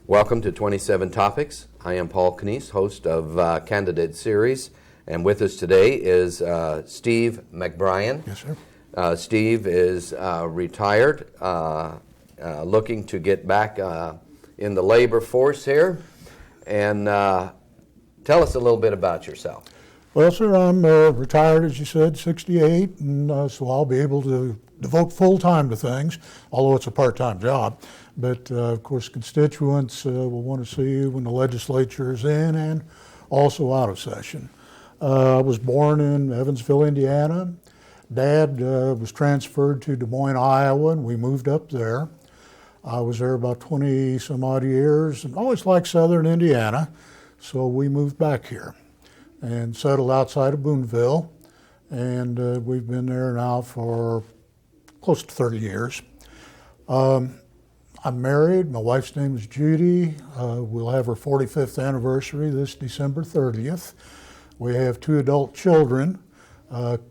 Welcome to 27 Topics. I am Paul Knies, host of Candidate Series, and with us today is Steve McBrian. Yes, sir. Steve is retired, looking to get back in the labor force here. And tell us a little bit about yourself. Well, sir, I'm retired, as you said, 68, and so I'll be able to devote full time to things, although it's a part-time job. But of course, constituents will want to see you when the legislature is in and also out of session. I was born in Evansville, Indiana. Dad was transferred to Des Moines, Iowa, and we moved up there. I was there about 20 some odd years and always liked southern Indiana, so we moved back here and settled outside of Boonville, and we've been there now for close to 30 years. I'm married. My wife's name is Judy. We'll have her 45th anniversary this December 30th. We have 2 adult children,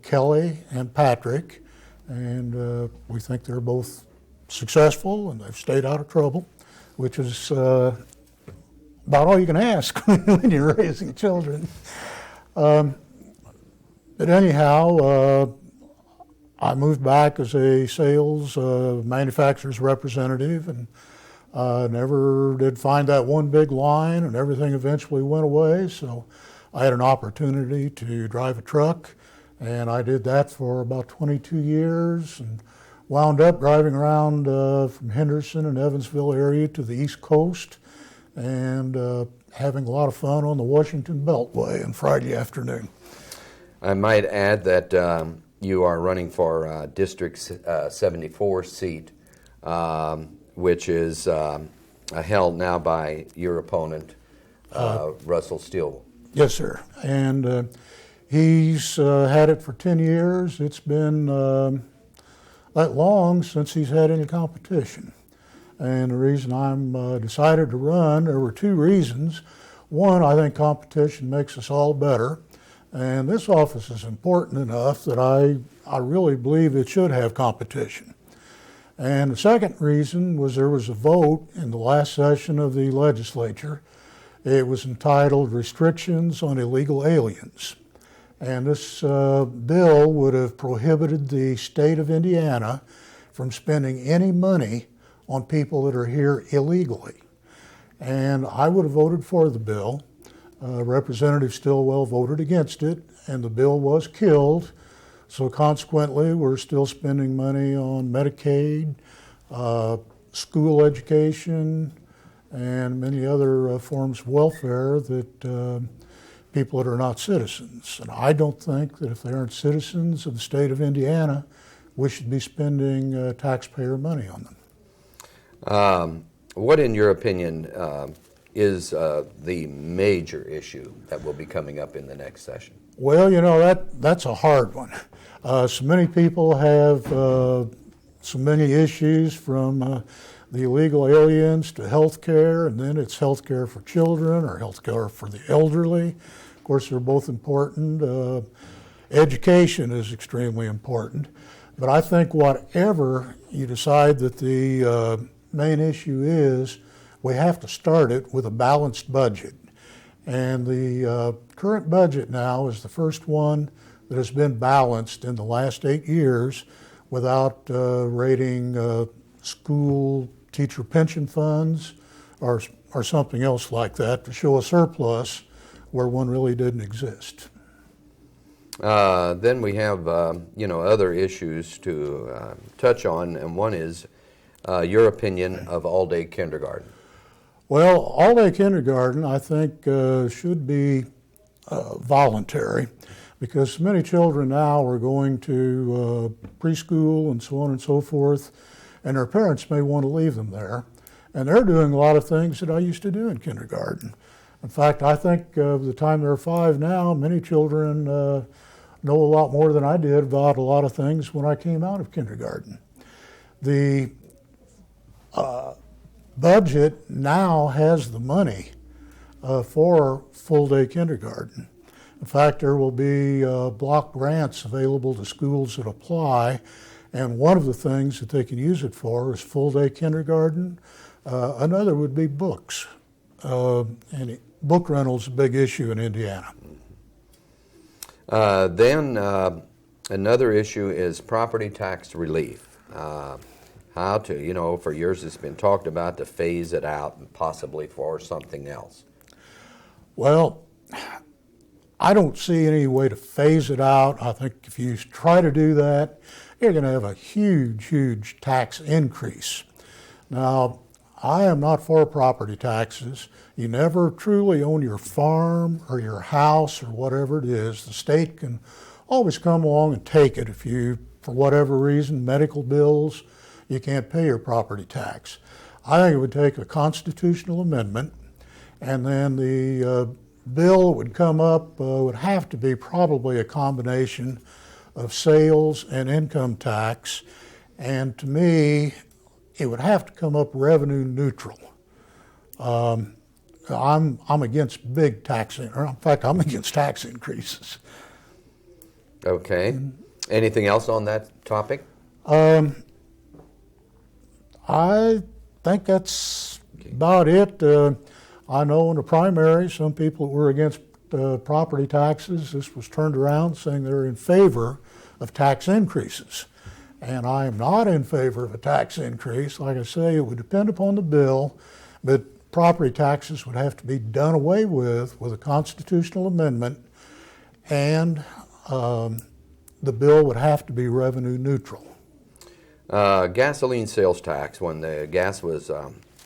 Kelly and Patrick, and we think they're both successful and they've stayed out of trouble, which is about all you can ask when you're raising children. But anyhow, I moved back as a sales manufacturer's representative and never did find that one big line, and everything eventually went away. So I had an opportunity to drive a truck, and I did that for about 22 years and wound up driving around from Henderson and Evansville area to the East Coast and having a lot of fun on the Washington Beltway on Friday afternoon. I might add that you are running for District 74 seat, which is held now by your opponent, Russell Steele. Yes, sir. And he's had it for 10 years. It's been that long since he's had any competition. And the reason I'm decided to run, there were 2 reasons. One, I think competition makes us all better. And this office is important enough that I really believe it should have competition. And the second reason was there was a vote in the last session of the legislature. It was entitled Restrictions on Illegal Aliens. And this bill would have prohibited the state of Indiana from spending any money on people that are here illegally. And I would have voted for the bill. Representative Stillwell voted against it, and the bill was killed. So consequently, we're still spending money on Medicaid, school education, and many other forms of welfare that people that are not citizens. And I don't think that if they aren't citizens of the state of Indiana, we should be spending taxpayer money on them. What, in your opinion, is the major issue that will be coming up in the next session? Well, you know, that's a hard one. So many people have so many issues, from the illegal aliens to health care, and then it's health care for children or health care for the elderly. Of course, they're both important. Education is extremely important. But I think whatever you decide that the main issue is, we have to start it with a balanced budget. And the current budget now is the first one that has been balanced in the last 8 years without raiding school teacher pension funds or something else like that to show a surplus where one really didn't exist. Then we have other issues to touch on, and one is your opinion of all-day kindergarten. Well, all-day kindergarten, I think, should be voluntary, because many children now are going to preschool and so on and so forth, and their parents may want to leave them there. And they're doing a lot of things that I used to do in kindergarten. In fact, I think by the time they're 5 now, many children know a lot more than I did about a lot of things when I came out of kindergarten. The budget now has the money for full-day kindergarten. In fact, there will be block grants available to schools that apply, and one of the things that they can use it for is full-day kindergarten, Another would be books. And book rental is a big issue in Indiana. Then another issue is property tax relief. How to, for years it's been talked about to phase it out and possibly for something else. Well, I don't see any way to phase it out. I think if you try to do that, you're going to have a huge, huge tax increase. Now, I am not for property taxes. You never truly own your farm or your house or whatever it is. The state can always come along and take it if you, for whatever reason, medical bills, you can't pay your property tax. I think it would take a constitutional amendment, and then the bill that would come up would have to be probably a combination of sales and income tax, and to me, it would have to come up revenue neutral. I'm against big tax, or in fact, I'm against tax increases. Okay. Anything else on that topic? I think that's about it. I know in the primary, some people were against property taxes. This was turned around saying they're in favor of tax increases. And I am not in favor of a tax increase. Like I say, it would depend upon the bill, but property taxes would have to be done away with a constitutional amendment, and the bill would have to be revenue neutral. Gasoline sales tax, when the gas was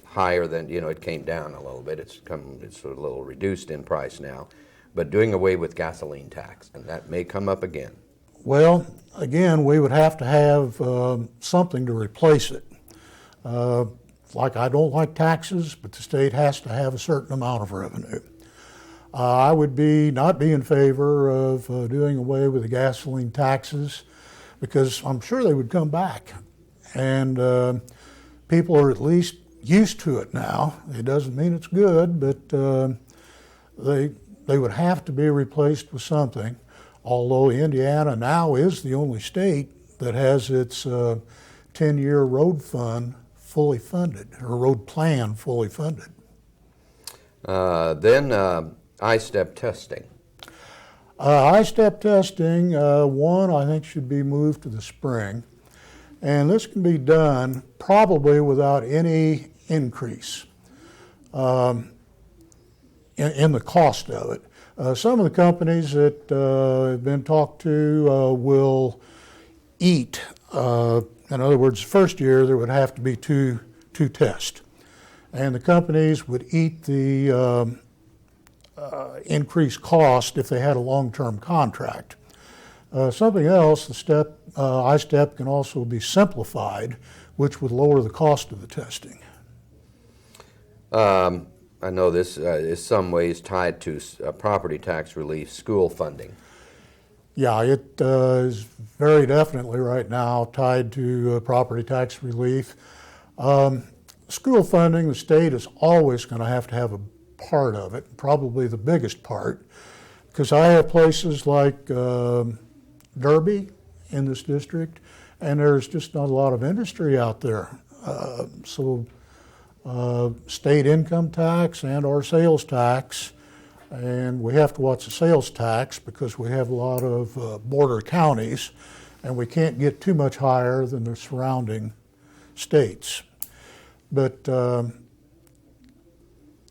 higher than, it came down a little bit. It's a little reduced in price now, but doing away with gasoline tax, and that may come up again. Well, again, we would have to have something to replace it. Like I don't like taxes, but the state has to have a certain amount of revenue. I would not be in favor of doing away with the gasoline taxes, because I'm sure they would come back. And people are at least used to it now. It doesn't mean it's good, but they would have to be replaced with something. Although Indiana now is the only state that has its 10-year road fund fully funded, or road plan fully funded. Then I-step testing. I-step testing, one, I think should be moved to the spring. And this can be done probably without any increase in the cost of it. Some of the companies that have been talked to will eat. In other words, the first year there would have to be two tests. And the companies would eat the increased cost if they had a long-term contract. Something else, the I-step can also be simplified, which would lower the cost of the testing. I know this is some ways tied to property tax relief, school funding. Yeah, it is very definitely right now tied to property tax relief. School funding, the state is always going to have a part of it, probably the biggest part, because I have places like Derby in this district, and there's just not a lot of industry out there. So state income tax and our sales tax, and we have to watch the sales tax because we have a lot of border counties, and we can't get too much higher than the surrounding states. But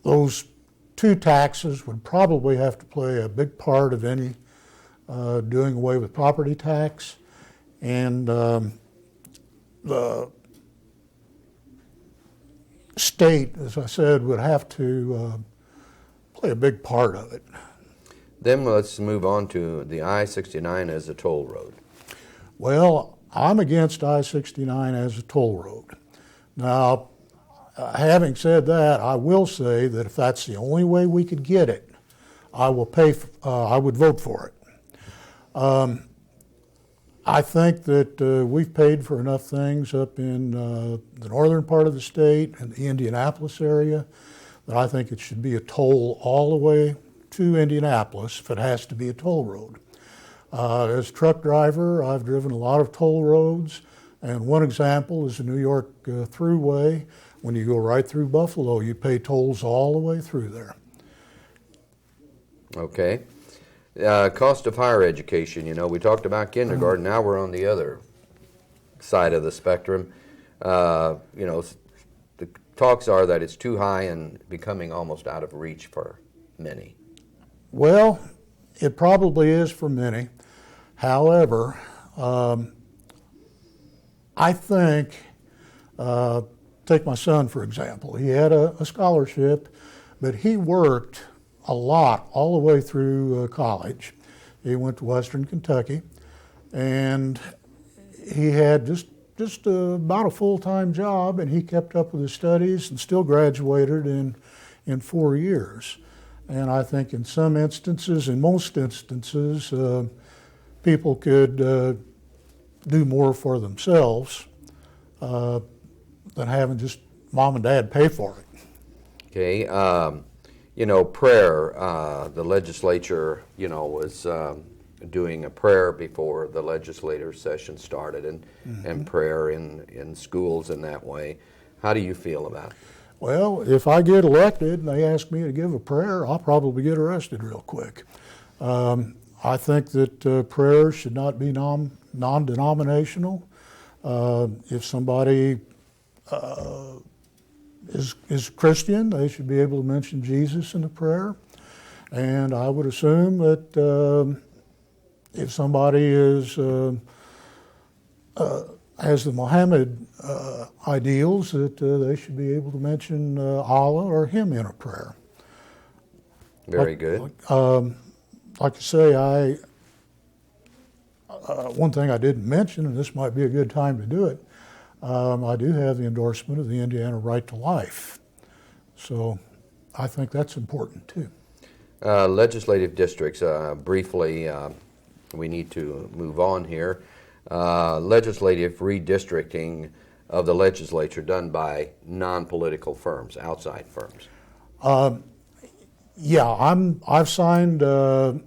those two taxes would probably have to play a big part of any doing away with property tax, and the state, as I said, would have to play a big part of it. Then let's move on to the I-69 as a toll road. Well, I'm against I-69 as a toll road. Now, having said that, I will say that if that's the only way we could get it, I would vote for it. I think that we've paid for enough things up in the northern part of the state and the Indianapolis area that I think it should be a toll all the way to Indianapolis if it has to be a toll road. As a truck driver, I've driven a lot of toll roads, and one example is the New York Thruway. When you go right through Buffalo, you pay tolls all the way through there. Okay. Cost of higher education, we talked about kindergarten, now we're on the other side of the spectrum. The talks are that it's too high and becoming almost out of reach for many. Well, it probably is for many. However, I think, take my son for example, he had a scholarship, but he worked a lot all the way through college. He went to Western Kentucky, and he had just about a full-time job, and he kept up with his studies and still graduated in 4 years. And I think in some instances, in most instances, people could do more for themselves than having just mom and dad pay for it. Okay. Prayer, the legislature, was doing a prayer before the legislative session started, and prayer in schools in that way. How do you feel about it? Well, if I get elected and they ask me to give a prayer, I'll probably get arrested real quick. I think that prayers should not be non-denominational. If somebody is Christian, they should be able to mention Jesus in the prayer. And I would assume that if somebody has the Mohammed ideals, that they should be able to mention Allah or Him in a prayer. Very good. Like I say, one thing I didn't mention, and this might be a good time to do it, I do have the endorsement of the Indiana right to life. So I think that's important too. Legislative districts, briefly, we need to move on here. Legislative redistricting of the legislature done by non-political firms, outside firms. Yeah, I've signed the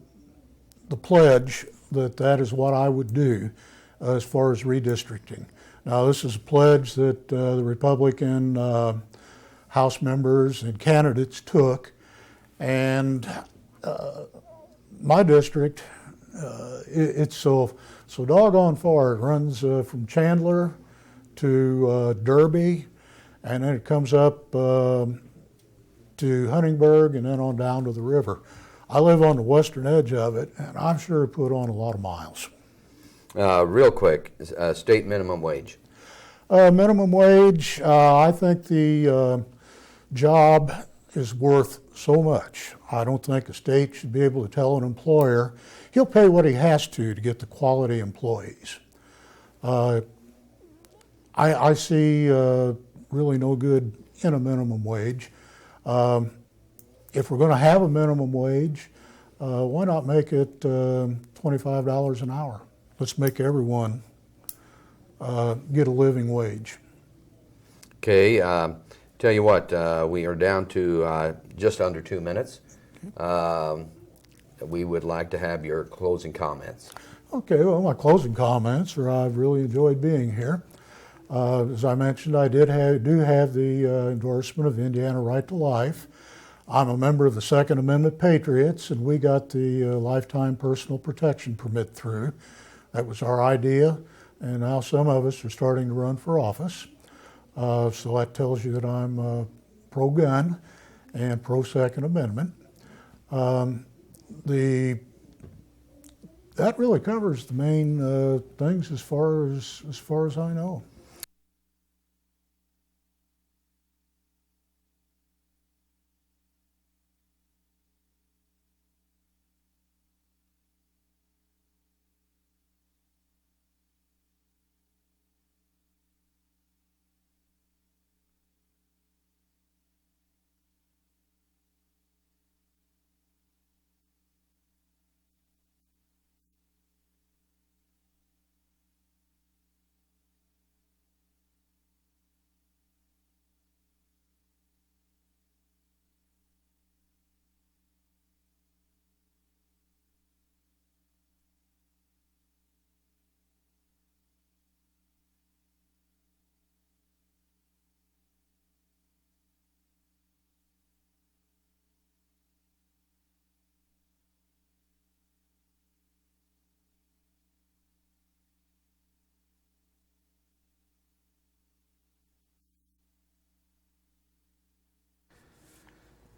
pledge that is what I would do as far as redistricting. Now, this is a pledge that the Republican House members and candidates took, and my district, it's so doggone far. It runs from Chandler to Derby, and then it comes up to Huntingburg and then on down to the river. I live on the western edge of it, and I'm sure it put on a lot of miles. Real quick, state minimum wage. Minimum wage, I think the job is worth so much. I don't think a state should be able to tell an employer he'll pay what he has to get the quality employees. I see really no good in a minimum wage. If we're going to have a minimum wage, why not make it $25 an hour? Let's make everyone get a living wage. Okay, tell you what, we are down to just under 2 minutes. We would like to have your closing comments. Okay, well, my closing comments are I've really enjoyed being here. As I mentioned, I do have the endorsement of the Indiana Right to Life. I'm a member of the Second Amendment Patriots, and we got the lifetime personal protection permit through. That was our idea, and now some of us are starting to run for office. So that tells you that I'm pro-gun and pro-Second Amendment. That really covers the main things as far as I know.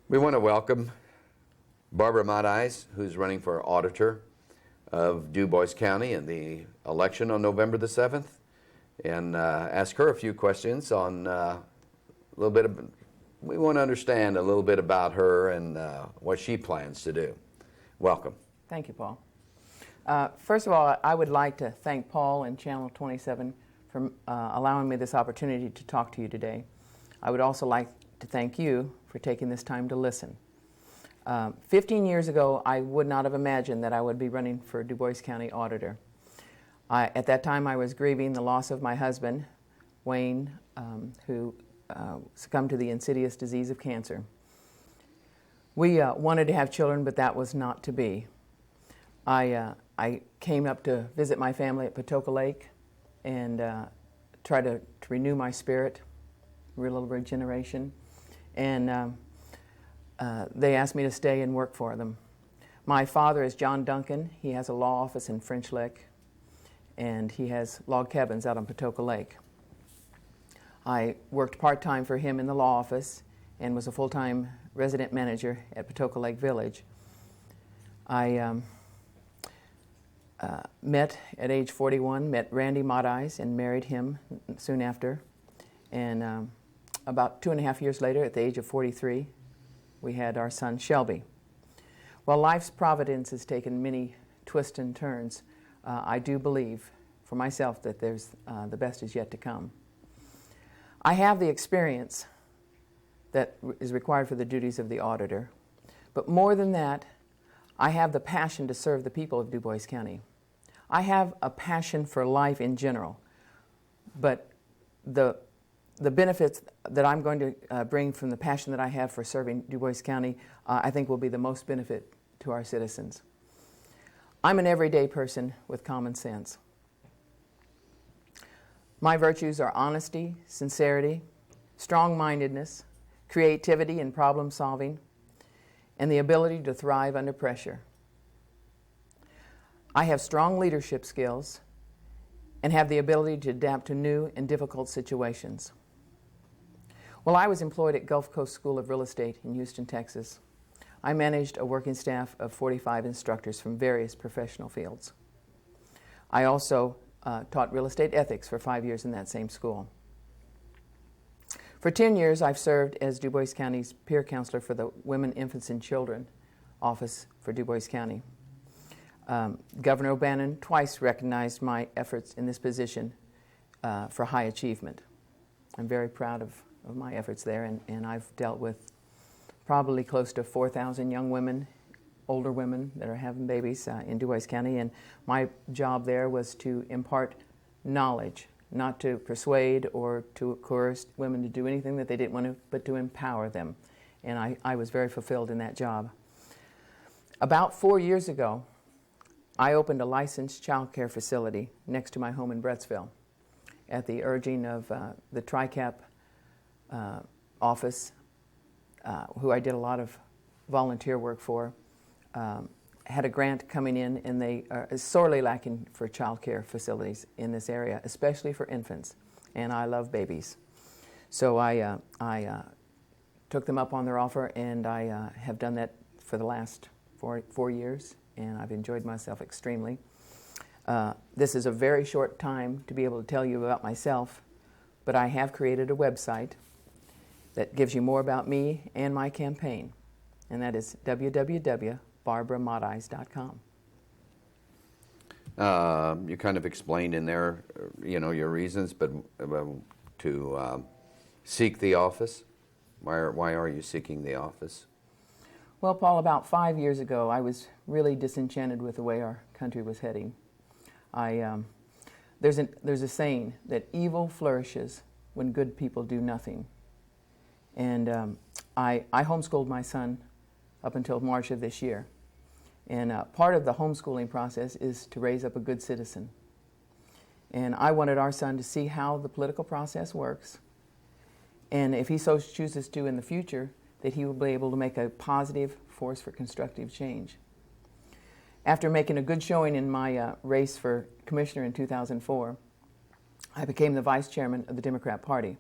We want to welcome Barbara Mathies, who's running for auditor of Dubois County in the election on November the 7th, and ask her a few questions on a little bit of, we want to understand a little bit about her and what she plans to do. Welcome. Thank you, Paul. First of all, I would like to thank Paul and Channel 27 for allowing me this opportunity to talk to you today. I would also like to thank you for taking this time to listen. 15 years ago, I would not have imagined that I would be running for Dubois County Auditor. At that time, I was grieving the loss of my husband, Wayne, who succumbed to the insidious disease of cancer. We wanted to have children, but that was not to be. I came up to visit my family at Patoka Lake and try to renew my spirit, real regeneration. And they asked me to stay and work for them. My father is John Duncan. He has a law office in French Lick, and he has log cabins out on Patoka Lake. I worked part-time for him in the law office and was a full-time resident manager at Patoka Lake Village. I met at age 41, met Randy Mathies and married him soon after. And about 2.5 years later, at the age of 43, we had our son Shelby. While life's providence has taken many twists and turns, I do believe for myself that there's the best is yet to come. I have the experience that is required for the duties of the auditor, but more than that, I have the passion to serve the people of Dubois County. I have a passion for life in general, but the benefits that I'm going to bring from the passion that I have for serving Dubois County, I think will be the most benefit to our citizens. I'm an everyday person with common sense. My virtues are honesty, sincerity, strong-mindedness, creativity and problem solving, and the ability to thrive under pressure. I have strong leadership skills and have the ability to adapt to new and difficult situations. While I was employed at Gulf Coast School of Real Estate in Houston, Texas, I managed a working staff of 45 instructors from various professional fields. I also taught real estate ethics for 5 years in that same school. For 10 years, I've served as Dubois County's peer counselor for the Women, Infants, and Children office for Dubois County. Governor O'Bannon twice recognized my efforts in this position for high achievement. I'm very proud of my efforts there, and I've dealt with probably close to 4,000 young women, older women that are having babies in Dubois County, and my job there was to impart knowledge, not to persuade or to coerce women to do anything that they didn't want to, but to empower them. And I was very fulfilled in that job. About 4 years ago, I opened a licensed child care facility next to my home in Brettsville at the urging of the TRICAP office, who I did a lot of volunteer work for, had a grant coming in, and they are sorely lacking for child care facilities in this area, especially for infants, and I love babies. So I took them up on their offer, and I have done that for the last four years, and I've enjoyed myself extremely. This is a very short time to be able to tell you about myself, but I have created a website that gives you more about me and my campaign, and that is www.barbaramathies.com. You kind of explained in there, your reasons, but to seek the office. Why are you seeking the office? Well, Paul, about 5 years ago, I was really disenchanted with the way our country was heading. There's a saying that evil flourishes when good people do nothing. And I homeschooled my son up until March of this year. And part of the homeschooling process is to raise up a good citizen. And I wanted our son to see how the political process works. And if he so chooses to in the future, that he will be able to make a positive force for constructive change. After making a good showing in my race for commissioner in 2004, I became the vice chairman of the Democrat Party.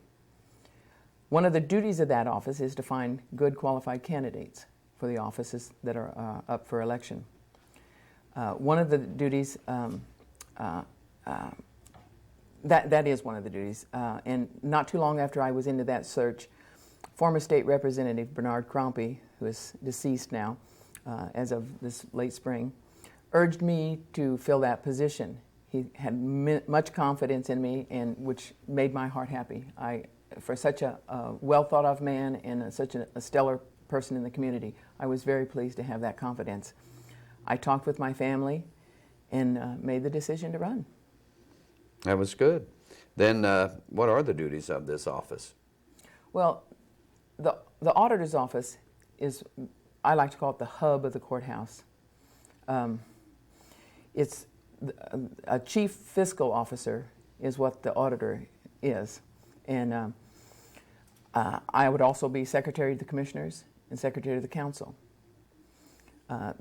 One of the duties of that office is to find good qualified candidates for the offices that are up for election. One of the duties, that is one of the duties, and not too long after I was into that search, former state representative Bernard Crompy, who is deceased now as of this late spring, urged me to fill that position. He had much confidence in me, and which made my heart happy. For such a well thought of man and such a stellar person in the community, I was very pleased to have that confidence. I talked with my family and made the decision to run. That was good. Then what are the duties of this office? Well, the auditor's office is, I like to call it the hub of the courthouse. It's a chief fiscal officer is what the auditor is. And I would also be secretary of the commissioners and secretary of the council.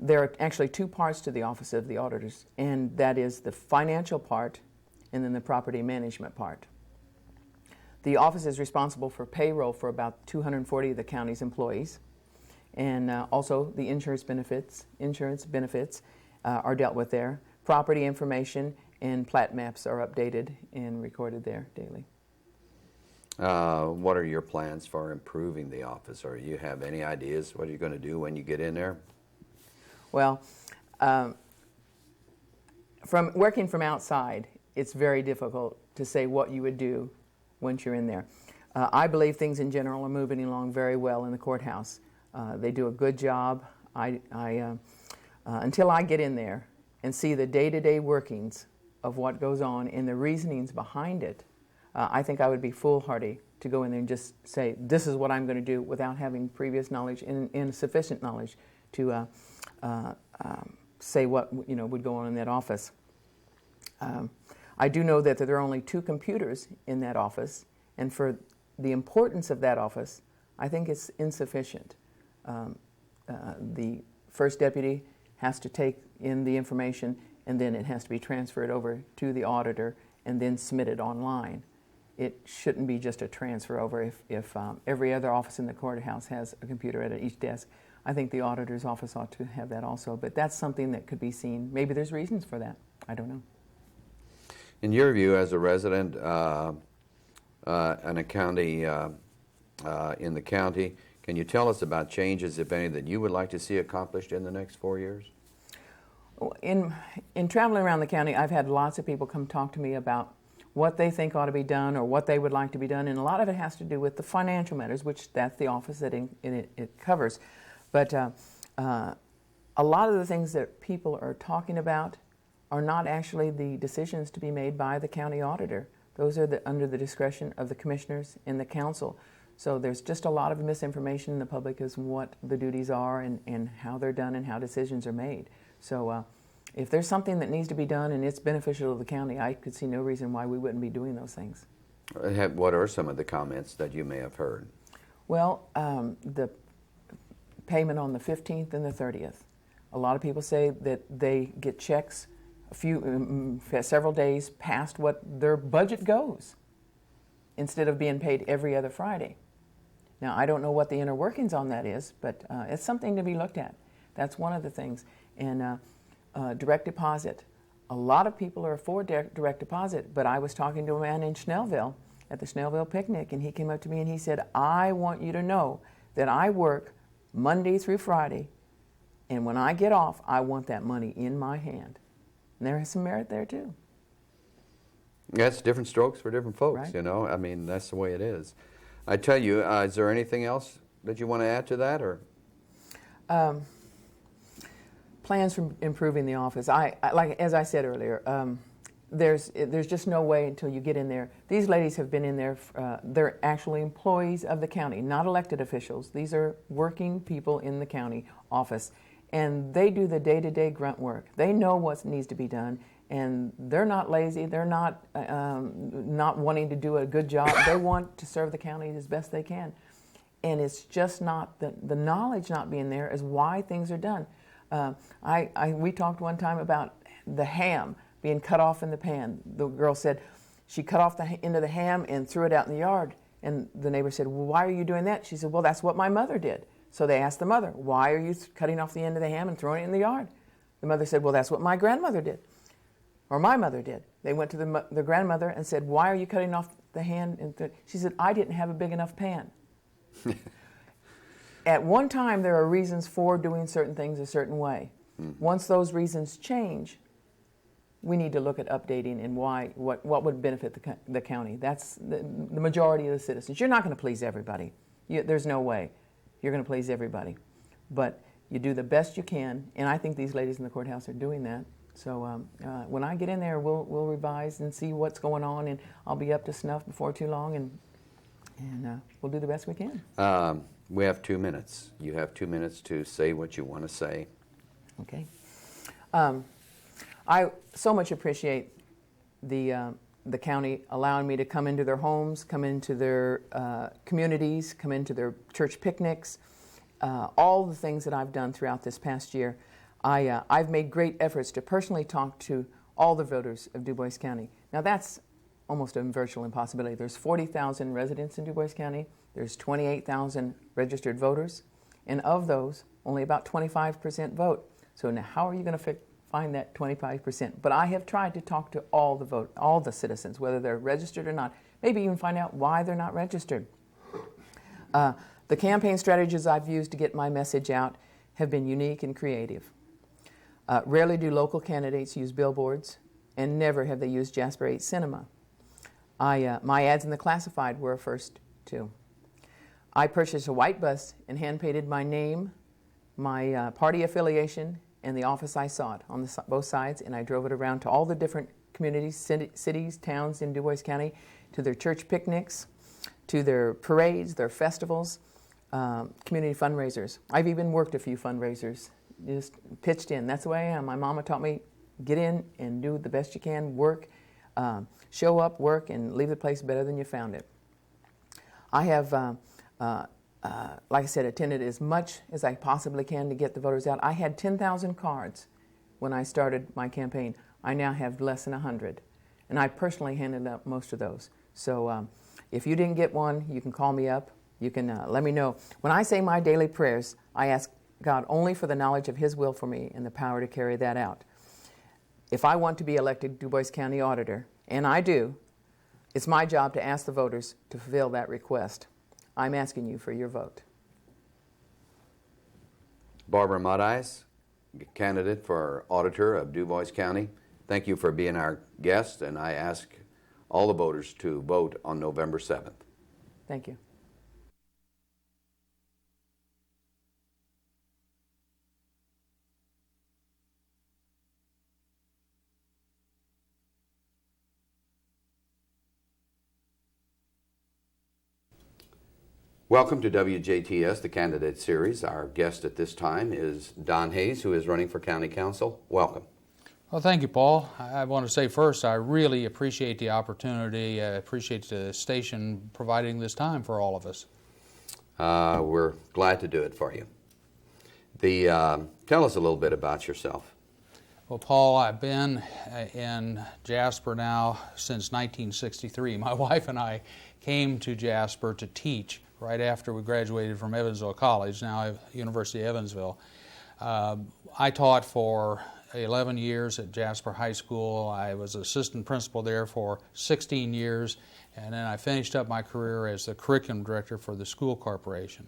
There are actually two parts to the office of the auditors, and that is the financial part and then the property management part. The office is responsible for payroll for about 240 of the county's employees, and also the insurance benefits are dealt with there. Property information and plat maps are updated and recorded there daily. What are your plans for improving the office, or you have any ideas what you're going to do when you get in there? Well, from working from outside, it's very difficult to say what you would do once you're in there. I believe things in general are moving along very well in the courthouse. They do a good job. Until I get in there and see the day-to-day workings of what goes on and the reasonings behind it, I think I would be foolhardy to go in there and just say, this is what I'm going to do without having previous knowledge and sufficient knowledge to say what would go on in that office. I do know that there are only 2 computers in that office, and for the importance of that office, I think it's insufficient. The first deputy has to take in the information, and then it has to be transferred over to the auditor and then submitted online. It shouldn't be just a transfer over if every other office in the courthouse has a computer at each desk. I think the auditor's office ought to have that also, but that's something that could be seen. Maybe there's reasons for that. I don't know. In your view, as a resident in a county, in the county, can you tell us about changes, if any, that you would like to see accomplished in the next 4 years? In traveling around the county, I've had lots of people come talk to me about what they think ought to be done or what they would like to be done, and a lot of it has to do with the financial matters, which that's the office that it covers. But a lot of the things that people are talking about are not actually the decisions to be made by the county auditor. Those are under the discretion of the commissioners and the council. So there's just a lot of misinformation in the public as what the duties are and how they're done and how decisions are made. So if there's something that needs to be done and it's beneficial to the county, I could see no reason why we wouldn't be doing those things. What are some of the comments that you may have heard? Well, the payment on the 15th and the 30th. A lot of people say that they get checks several days past what their budget goes instead of being paid every other Friday. Now, I don't know what the inner workings on that is, but it's something to be looked at. That's one of the things. And direct deposit. A lot of people are for direct deposit, but I was talking to a man in Snellville at the Snellville picnic, and he came up to me and he said, I want you to know that I work Monday through Friday, and when I get off, I want that money in my hand. And there is some merit there, too. That's different strokes for different folks, Right. you know. I mean, that's the way it is. I tell you, is there anything else that you want to add to that, or? Plans for improving the office. Like as I said earlier, there's just no way until you get in there. These ladies have been in there. They're actually employees of the county, not elected officials. These are working people in the county office, and they do the day-to-day grunt work. They know what needs to be done, and they're not lazy. They're not wanting to do a good job. They want to serve the county as best they can, and it's just not the knowledge not being there is why things are done. We talked one time about the ham being cut off in the pan. The girl said she cut off the end of the ham and threw it out in the yard. And the neighbor said, well, why are you doing that? She said, well, that's what my mother did. So they asked the mother, why are you cutting off the end of the ham and throwing it in the yard? The mother said, well, that's what my grandmother did, or my mother did. They went to the grandmother and said, why are you cutting off the hand? And she said, I didn't have a big enough pan. At one time, there are reasons for doing certain things a certain way. Once those reasons change, we need to look at updating and what would benefit the county. That's the majority of the citizens. You're not going to please everybody. There's no way you're going to please everybody. But you do the best you can, and I think these ladies in the courthouse are doing that. So when I get in there, we'll revise and see what's going on, and I'll be up to snuff before too long, and we'll do the best we can. We have 2 minutes. You have 2 minutes to say what you want to say. Okay. I so much appreciate the county allowing me to come into their homes, come into their communities, come into their church picnics, all the things that I've done throughout this past year. I've made great efforts to personally talk to all the voters of Dubois County. Now that's almost a virtual impossibility. There's 40,000 residents in Dubois County. There's 28,000 registered voters, and of those, only about 25% vote. So now how are you going to find that 25%? But I have tried to talk to all the citizens, whether they're registered or not, maybe even find out why they're not registered. The campaign strategies I've used to get my message out have been unique and creative. Rarely do local candidates use billboards, and never have they used Jasper 8 Cinema. My ads in the classified were a first, too. I purchased a white bus and hand-painted my name, my party affiliation, and the office I sought on both sides, and I drove it around to all the different communities, cities, towns in Dubois County, to their church picnics, to their parades, their festivals, community fundraisers. I've even worked a few fundraisers, just pitched in. That's the way I am. My mama taught me, get in and do the best you can, work, show up, work, and leave the place better than you found it. I have, like I said, attended as much as I possibly can to get the voters out. I had 10,000 cards when I started my campaign. I now have less than 100, and I personally handed out most of those. So if you didn't get one, you can call me up. You can let me know. When I say my daily prayers, I ask God only for the knowledge of His will for me and the power to carry that out. If I want to be elected Dubois County Auditor, and I do, it's my job to ask the voters to fulfill that request. I'm asking you for your vote. Barbara Mathies, candidate for Auditor of Dubois County, thank you for being our guest, and I ask all the voters to vote on November 7th. Thank you. Welcome to WJTS, the Candidate Series. Our guest at this time is Don Hayes, who is running for County Council. Welcome. Well, thank you, Paul. I want to say first, I really appreciate the opportunity. I appreciate the station providing this time for all of us. We're glad to do it for you. Tell us a little bit about yourself. Well, Paul, I've been in Jasper now since 1963. My wife and I came to Jasper to teach right after we graduated from Evansville College, now University of Evansville. I taught for 11 years at Jasper High School. I was assistant principal there for 16 years, and then I finished up my career as the curriculum director for the school corporation.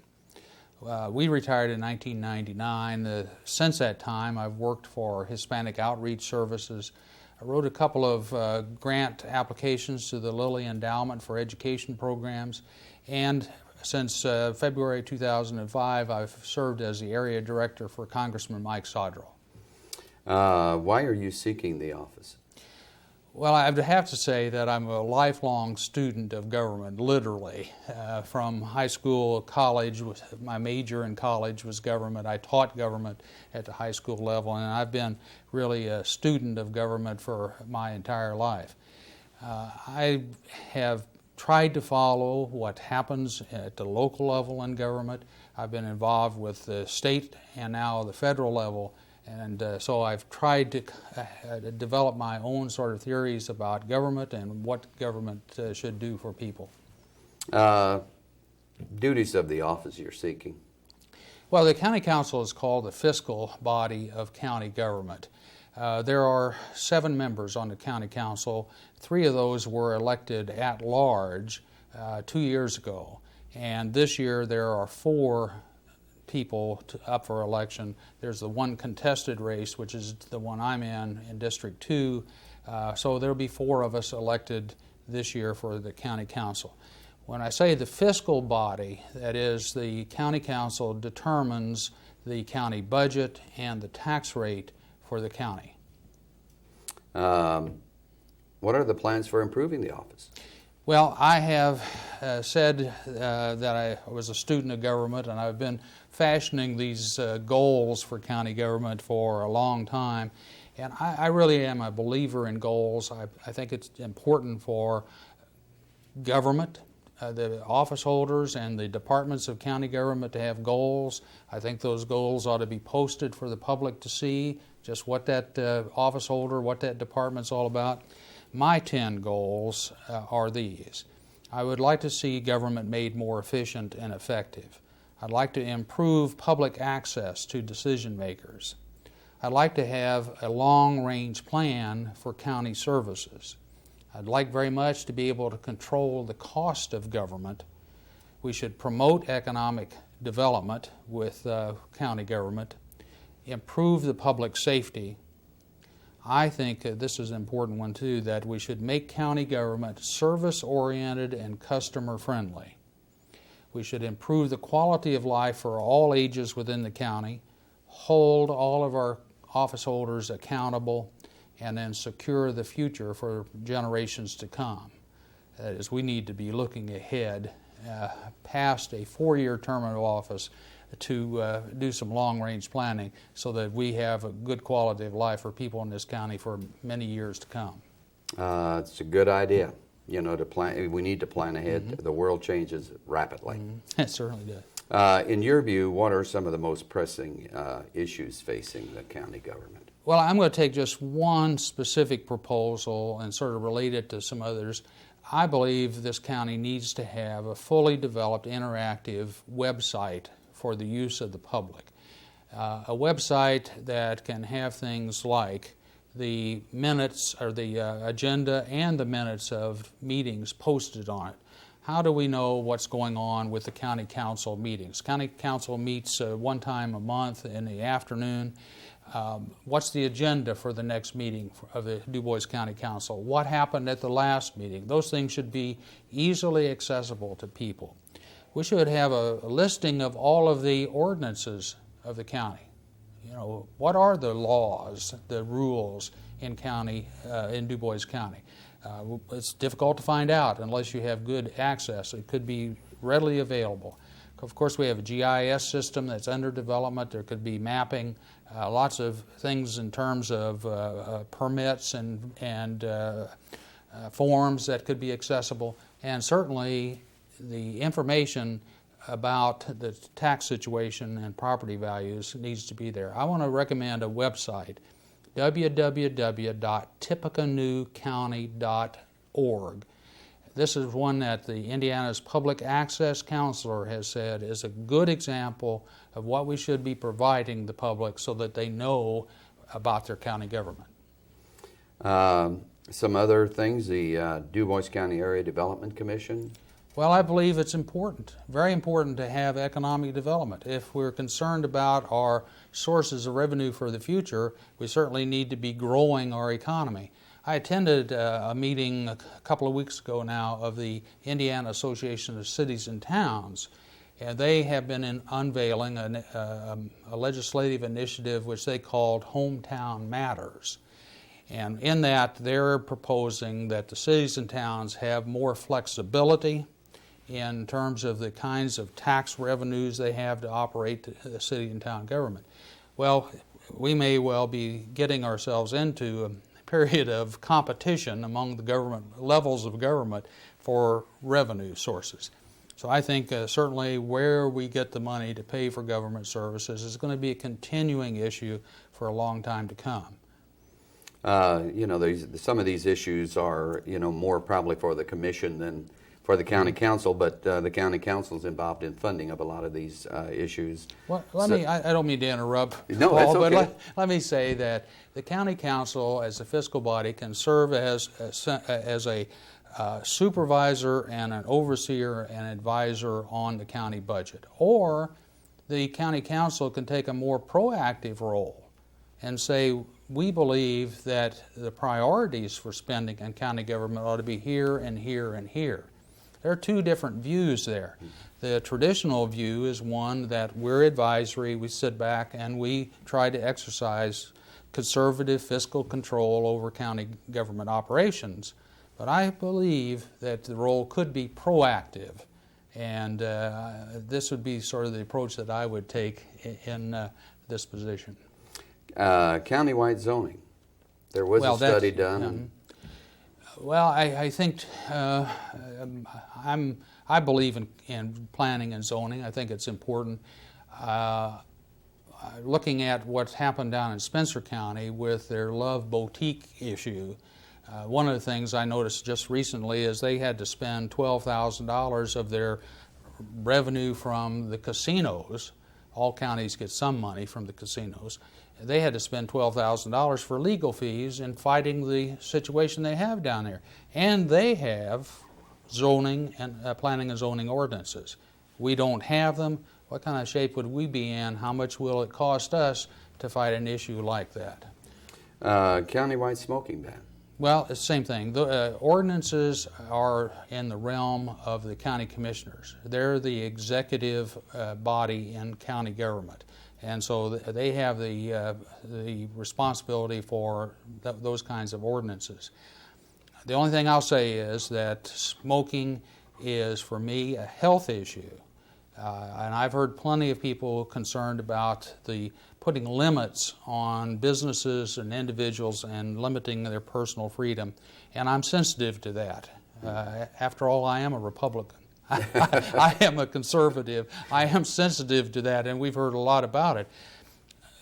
We retired in 1999. Since that time, I've worked for Hispanic Outreach Services. I wrote a couple of grant applications to the Lilly Endowment for Education Programs, and since February 2005, I've served as the area director for Congressman Mike Sodrell. Why are you seeking the office? Well, I would have to say that I'm a lifelong student of government, literally. From high school, college, my major in college was government. I taught government at the high school level, and I've been really a student of government for my entire life. I have tried to follow what happens at the local level in government. I've been involved with the state and now the federal level, and so I've tried to develop my own sort of theories about government and what government should do for people. Duties of the office you're seeking. Well, the county council is called the fiscal body of county government. There are 7 members on the county council. 3 of those were elected at large 2 years ago. And this year there are 4 people up for election. There's the one contested race, which is the one I'm in District 2. So there'll be 4 of us elected this year for the county council. When I say the fiscal body, that is, the county council determines the county budget and the tax rate for the county. What are the plans for improving the office? Well, I have said that I was a student of government, and I've been fashioning these goals for county government for a long time. And I really am a believer in goals. I think it's important for government, the office holders and the departments of county government to have goals. I think those goals ought to be posted for the public to see just what that office holder, what that department's all about. My 10 goals are these. I would like to see government made more efficient and effective. I'd like to improve public access to decision makers. I'd like to have a long-range plan for county services. I'd like very much to be able to control the cost of government. We should promote economic development with county government, improve the public safety. I think this is an important one too, that we should make county government service-oriented and customer-friendly. We should improve the quality of life for all ages within the county, hold all of our office holders accountable, and then secure the future for generations to come. That is, we need to be looking ahead past a 4-year term of office to do some long-range planning so that we have a good quality of life for people in this county for many years to come. It's a good idea. You know, to plan. We need to plan ahead. The world changes rapidly. It certainly does. In your view, what are some of the most pressing issues facing the county government? Well, I'm going to take just one specific proposal and sort of relate it to some others. I believe this county needs to have a fully developed interactive website for the use of the public. A website that can have things like the minutes or the agenda and the minutes of meetings posted on it. How do we know what's going on with the county council meetings? County council meets one time a month in the afternoon. What's the agenda for the next meeting of the Dubois County Council? What happened at the last meeting? Those things should be easily accessible to people. We should have a listing of all of the ordinances of the county. You know, what are the laws, the rules in Dubois County? It's difficult to find out unless you have good access. It could be readily available. Of course, we have a GIS system that's under development. There could be mapping, lots of things in terms of permits and forms that could be accessible, and certainly the information about the tax situation and property values needs to be there. I want to recommend a website, www.tippecanoecounty.org. This is one that the Indiana's Public Access Counselor has said is a good example of what we should be providing the public so that they know about their county government. Some other things, the Dubois County Area Development Commission. Well, I believe it's important, very important to have economic development. If we're concerned about our sources of revenue for the future, we certainly need to be growing our economy. I attended a meeting a couple of weeks ago now of the Indiana Association of Cities and Towns, and they have been unveiling a legislative initiative which they called Hometown Matters. And in that, they're proposing that the cities and towns have more flexibility in terms of the kinds of tax revenues they have to operate the city and town government. Well, we may well be getting ourselves into a period of competition among the government levels of government for revenue sources. So I think certainly where we get the money to pay for government services is going to be a continuing issue for a long time to come. You know, some of these issues are, you know, more probably for the commission than for the county council, but the county council is involved in funding of a lot of these issues. Well, I don't mean to interrupt, No, Paul, that's okay. but let me say that the county council, as a fiscal body, can serve as a supervisor and an overseer and advisor on the county budget. Or the county council can take a more proactive role and say, we believe that the priorities for spending in county government ought to be here and here and here. There are two different views there. The traditional view is one that we're advisory, we sit back and we try to exercise conservative fiscal control over county government operations. But I believe that the role could be proactive, and this would be sort of the approach that I would take in this position. Countywide zoning. There was a study done. Well, I think I believe in planning and zoning. I think it's important. Looking at what's happened down in Spencer County with their Love Boutique issue, one of the things I noticed just recently is they had to spend $12,000 of their revenue from the casinos. All counties get some money from the casinos. They had to spend $12,000 for legal fees in fighting the situation they have down there. And they have zoning and planning and zoning ordinances. We don't have them. What kind of shape would we be in? How much will it cost us to fight an issue like that? Countywide smoking ban. Well, it's the same thing. The ordinances are in the realm of the county commissioners. They're the executive body in county government. And so they have the responsibility for those kinds of ordinances. The only thing I'll say is that smoking is, for me, a health issue. And I've heard plenty of people concerned about the putting limits on businesses and individuals and limiting their personal freedom. And I'm sensitive to that. After all, I am a Republican. I am a conservative. I am sensitive to that, and we've heard a lot about it.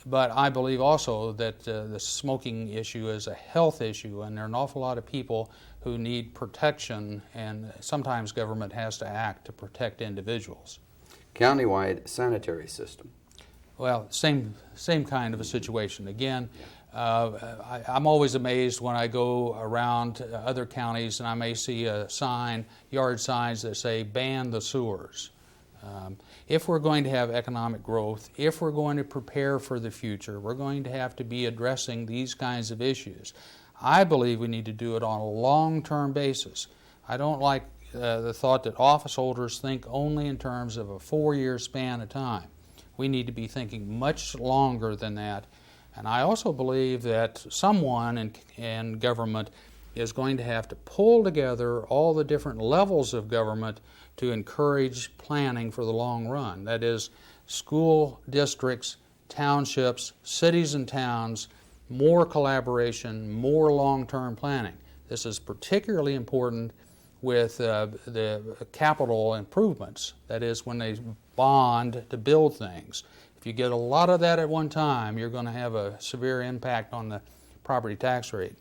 But I believe also that the smoking issue is a health issue, and there are an awful lot of people who need protection, and sometimes government has to act to protect individuals. Countywide sanitary system. Well, same kind of a situation. Again, I'm always amazed when I go around other counties and I may see a sign, yard signs that say ban the sewers. If we're going to have economic growth, if we're going to prepare for the future, we're going to have to be addressing these kinds of issues. I believe we need to do it on a long-term basis. I don't like the thought that office holders think only in terms of a 4-year span of time. We need to be thinking much longer than that. And I also believe that someone in government is going to have to pull together all the different levels of government to encourage planning for the long run. That is, school districts, townships, cities and towns, more collaboration, more long-term planning. This is particularly important with the capital improvements. That is, when they bond to build things. If you get a lot of that at one time, you're going to have a severe impact on the property tax rate.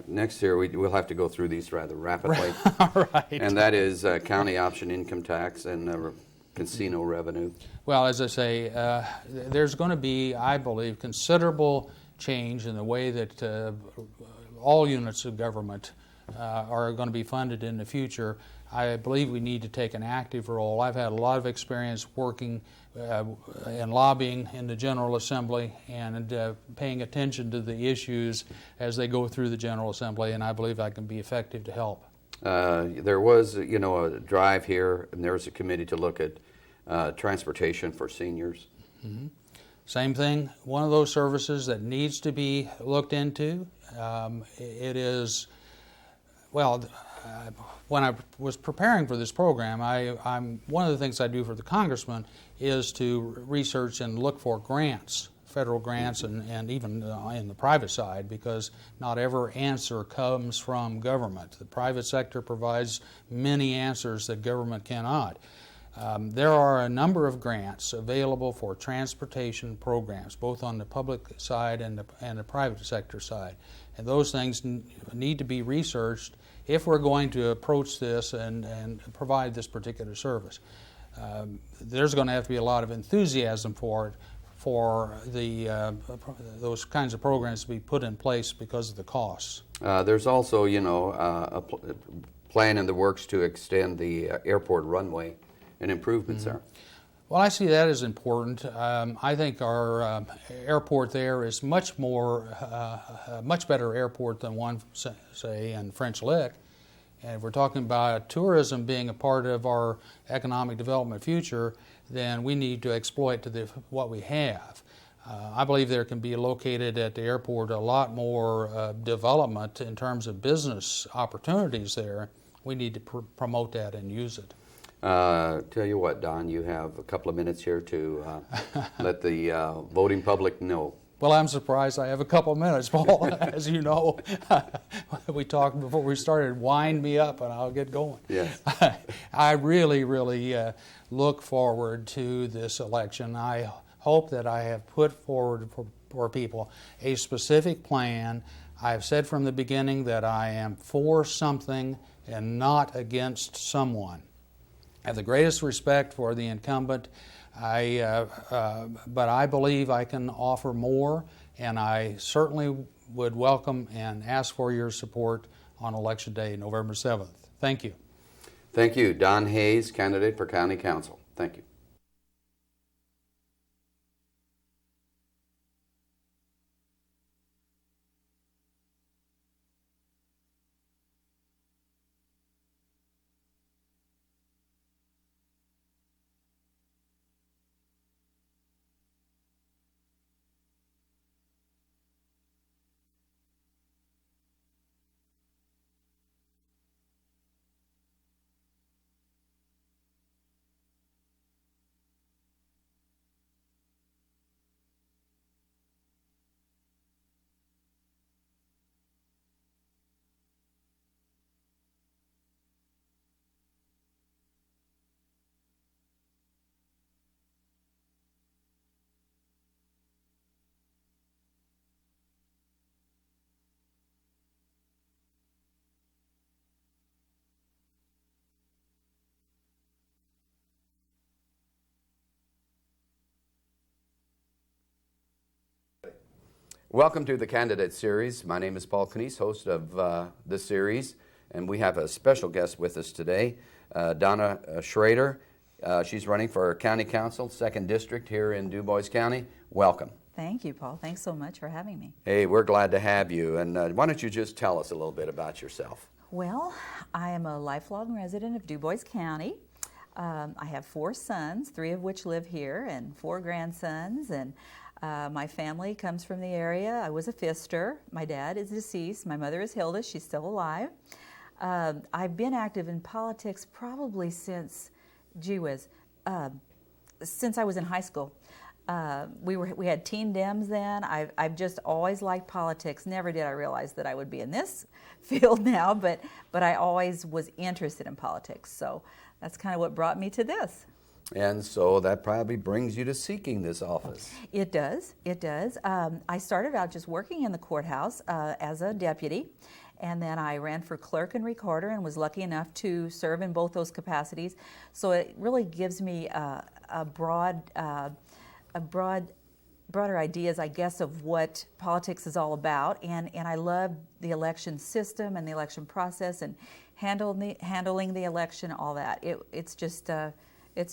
Next year, we'll have to go through these rather rapidly. Right. And that is county option income tax and casino revenue. Well, as I say, there's going to be, I believe, considerable change in the way that all units of government are going to be funded in the future. I believe we need to take an active role. I've had a lot of experience working and lobbying in the General Assembly and paying attention to the issues as they go through the General Assembly, and I believe I can be effective to help. There was, a drive here, and there was a committee to look at transportation for seniors. Mm-hmm. Same thing, one of those services that needs to be looked into. It is, well, when I was preparing for this program, I'm one of the things I do for the congressman is to research and look for grants, federal grants, and even in the private side, because not every answer comes from government. The private sector provides many answers that government cannot. There are a number of grants available for transportation programs, both on the public side and the private sector side. And those things need to be researched if we're going to approach this and provide this particular service. There's going to have to be a lot of enthusiasm for it, for those kinds of programs to be put in place because of the costs. There's also, a plan in the works to extend the airport runway and improvements there. Well, I see that as important. I think our airport there is much better airport than one, say, in French Lick. And if we're talking about tourism being a part of our economic development future, then we need to exploit what we have. I believe there can be located at the airport a lot more development in terms of business opportunities there. We need to promote that and use it. Tell you what, Don, you have a couple of minutes here to let the voting public know. Well, I'm surprised I have a couple of minutes, Paul. As you know, we talked before we started. Wind me up and I'll get going. Yes. I really, really look forward to this election. I hope that I have put forward for people a specific plan. I've said from the beginning that I am for something and not against someone. I have the greatest respect for the incumbent, but I believe I can offer more, and I certainly would welcome and ask for your support on Election Day, November 7th. Thank you. Thank you. Don Hayes, candidate for County Council. Thank you. Welcome to the Candidate Series. My name is Paul Knies, host of this series, and we have a special guest with us today, Donna Schroeder. She's running for County Council, 2nd District here in Dubois County. Welcome. Thank you, Paul. Thanks so much for having me. Hey, we're glad to have you. And why don't you just tell us a little bit about yourself? Well, I am a lifelong resident of Dubois County. I have 4 sons, 3 of which live here, and 4 grandsons. And my family comes from the area. I was a Fister. My dad is deceased. My mother is Hilda. She's still alive. I've been active in politics probably since, since I was in high school. We had Teen Dems then. I've just always liked politics. Never did I realize that I would be in this field now, but I always was interested in politics. So that's kind of what brought me to this. And so that probably brings you to seeking this office. It does. It does. I started out just working in the courthouse as a deputy, and then I ran for clerk and recorder and was lucky enough to serve in both those capacities. So it really gives me broader ideas, I guess, of what politics is all about. And I love the election system and the election process and handling the election, all that. It's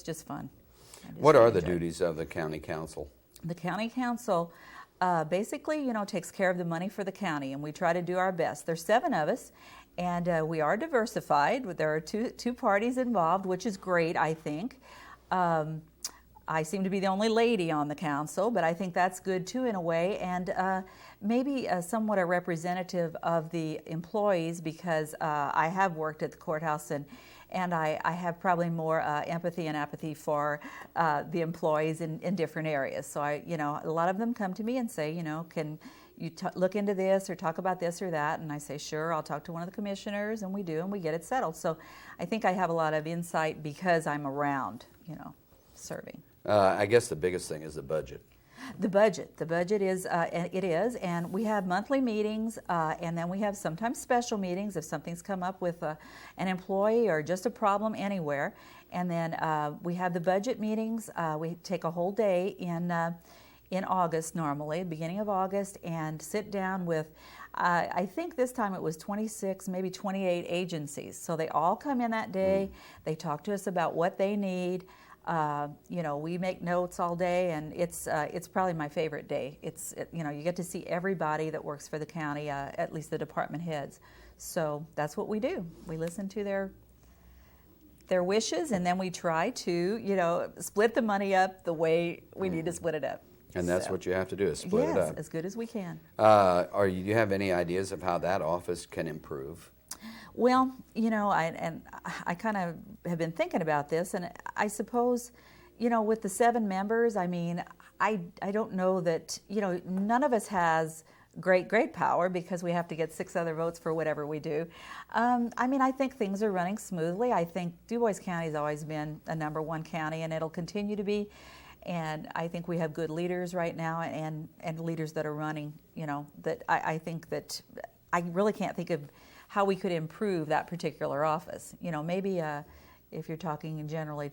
just fun. What are the duties of the County Council? The County Council basically, takes care of the money for the county, and we try to do our best. There's 7 of us, and we are diversified. There are two parties involved, which is great, I think. I seem to be the only lady on the council, but I think that's good too in a way, and maybe somewhat a representative of the employees, because I have worked at the courthouse, and I have probably more empathy and apathy for the employees in different areas. So a lot of them come to me and say, can you look into this or talk about this or that? And I say, sure, I'll talk to one of the commissioners, and we do, and we get it settled. So I think I have a lot of insight because I'm around, serving. I guess the biggest thing is the budget. The budget is, it is, and we have monthly meetings, and then we have sometimes special meetings if something's come up with an employee or just a problem anywhere. And then we have the budget meetings. We take a whole day in August normally, beginning of August, and sit down with, I think this time it was 26, maybe 28 agencies. So they all come in that day. They talk to us about what they need. We make notes all day, and it's probably my favorite day. You get to see everybody that works for the county, at least the department heads. So that's what we do. We listen to their wishes, and then we try to, split the money up the way we need to split it up. And that's what you have to do, is split it up. Yes, as good as we can. Do you have any ideas of how that office can improve? Well, I kind of have been thinking about this, and I suppose, with the 7 members, I mean, I don't know that, none of us has great power because we have to get 6 other votes for whatever we do. I think things are running smoothly. I think Dubois County has always been a #1 county, and it'll continue to be. And I think we have good leaders right now, and leaders that are running, that I think that I really can't think of how we could improve that particular office. Maybe if you're talking generally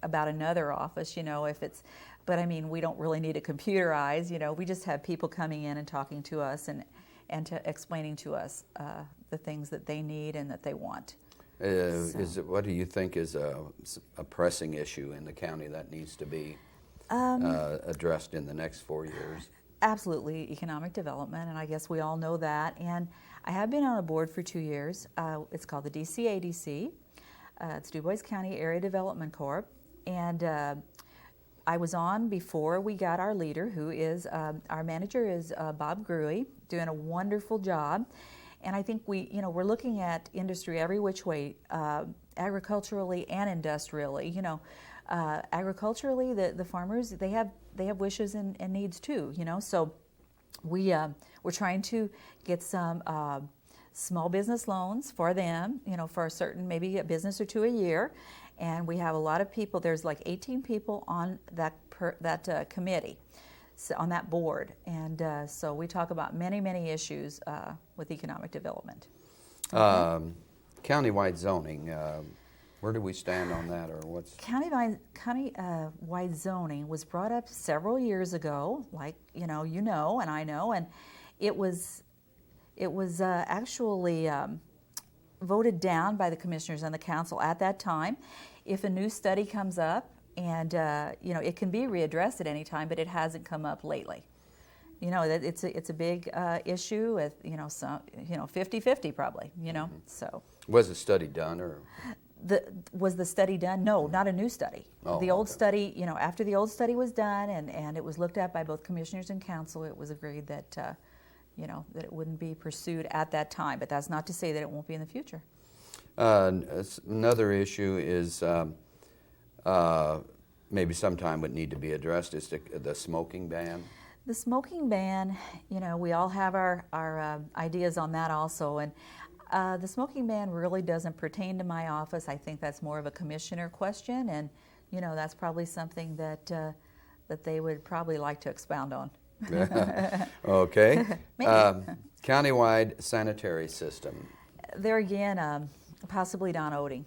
about another office, if it's, but I mean, we don't really need it computerized. We just have people coming in and talking to us and to explaining to us the things that they need and that they want. What do you think is a pressing issue in the county that needs to be addressed in the next 4 years? Absolutely, economic development, and I guess we all know that. And I have been on a board for 2 years. It's called the DCADC. It's Dubois County Area Development Corp. And I was on before we got our leader, who is, our manager is Bob Gruey, doing a wonderful job. And I think we're looking at industry every which way, agriculturally and industrially. Agriculturally, the farmers, they have wishes and needs too. So we're trying to get some small business loans for them. For a certain, maybe a business or 2 a year, and we have a lot of people. There's like 18 people on that committee. So on that board, and so we talk about many issues with economic development. Okay. Countywide zoning, where do we stand on that, or what's? Countywide zoning was brought up several years ago, like and I know, and it was actually voted down by the commissioners and the council at that time. If a new study comes up, and it can be readdressed at any time, but it hasn't come up lately. That it's a big issue with some 50-50 probably. So Was the study done, or was the study done? No, not a new study. The old study, after the old study was done and it was looked at by both commissioners and council, it was agreed that that it wouldn't be pursued at that time. But that's not to say that it won't be in the future. Another issue is. Maybe sometime would need to be addressed is the smoking ban. The smoking ban, we all have our ideas on that also, and the smoking ban really doesn't pertain to my office. I think that's more of a commissioner question, and that's probably something that they would probably like to expound on. Okay. Countywide sanitary system. There again, possibly Don Oding.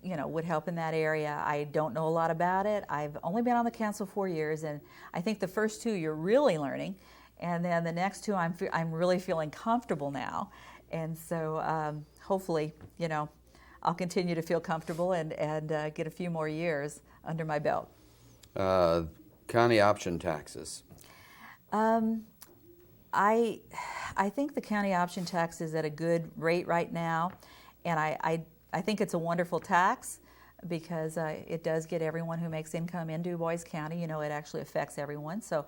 Would help in that area. I don't know a lot about it. I've only been on the council 4 years, and I think the first 2 you're really learning, and then the next 2 I'm really feeling comfortable now, and so hopefully I'll continue to feel comfortable and get a few more years under my belt. County option taxes. I think the county option tax is at a good rate right now, and I think it's a wonderful tax because it does get everyone who makes income in Dubois County. It actually affects everyone. So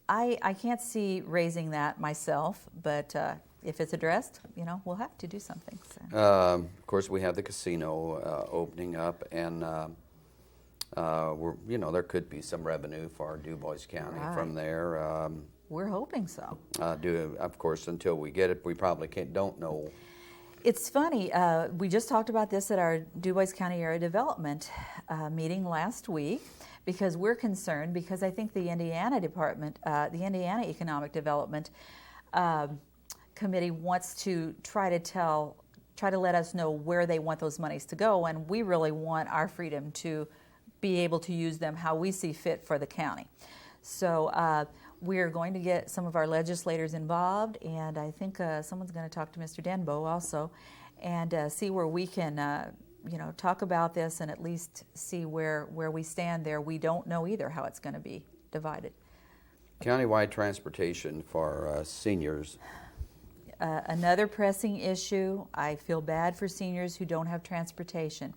I can't see raising that myself, but if it's addressed, we'll have to do something. So. Of course, we have the casino opening up, and there could be some revenue for Dubois County from there. We're hoping so. Of course, until we get it, we probably don't know It's funny, we just talked about this at our Dubois County Area Development meeting last week, because we're concerned, because I think the Indiana Department, the Indiana Economic Development Committee wants to try to let us know where they want those monies to go, and we really want our freedom to be able to use them how we see fit for the county. So we're going to get some of our legislators involved, and I think someone's going to talk to Mr. Denbo also, and see where we can talk about this and at least see where we stand there. We don't know either how it's going to be divided. Countywide transportation for seniors. Another pressing issue. I feel bad for seniors who don't have transportation.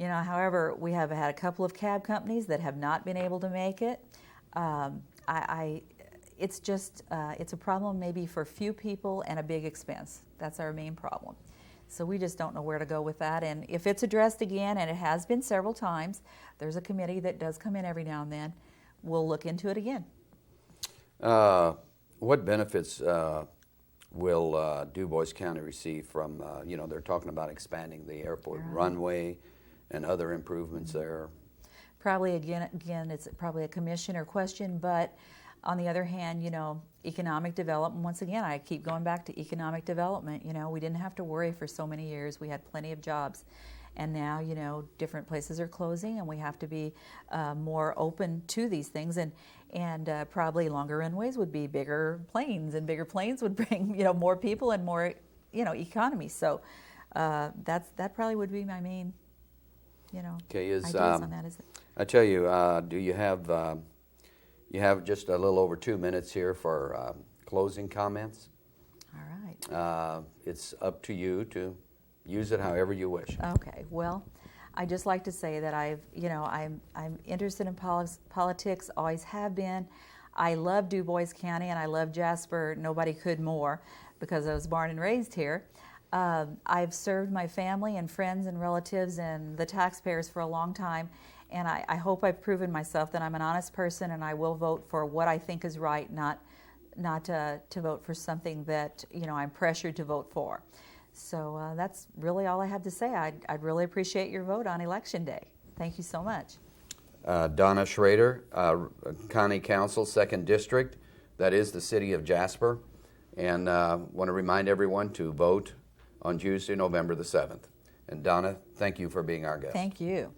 However, we have had a couple of cab companies that have not been able to make it. It's a problem maybe for few people and a big expense. That's our main problem. So we just don't know where to go with that. And if it's addressed again, and it has been several times, there's a committee that does come in every now and then. We'll look into it again. What benefits will Dubois County receive from, they're talking about expanding the airport runway and other improvements there? Probably, again, it's probably a commissioner question, but on the other hand, economic development, once again, I keep going back to economic development. We didn't have to worry for so many years. We had plenty of jobs. And now, different places are closing, and we have to be more open to these things. And probably longer runways would be bigger planes, and bigger planes would bring, more people and more, economy. So that probably would be my main, ideas on that. Is it? I tell you, do you have just a little over 2 minutes here for closing comments? All right. It's up to you to use it however you wish. Okay. Well, I just like to say that I'm interested in politics. Always have been. I love Dubois County and I love Jasper. Nobody could more, because I was born and raised here. I've served my family and friends and relatives and the taxpayers for a long time. And I hope I've proven myself that I'm an honest person, and I will vote for what I think is right, not to vote for something that I'm pressured to vote for. So that's really all I have to say. I'd really appreciate your vote on Election Day. Thank you so much. Donna Schroeder, County Council, 2nd District. That is the city of Jasper. And want to remind everyone to vote on Tuesday, November the 7th. And Donna, thank you for being our guest. Thank you.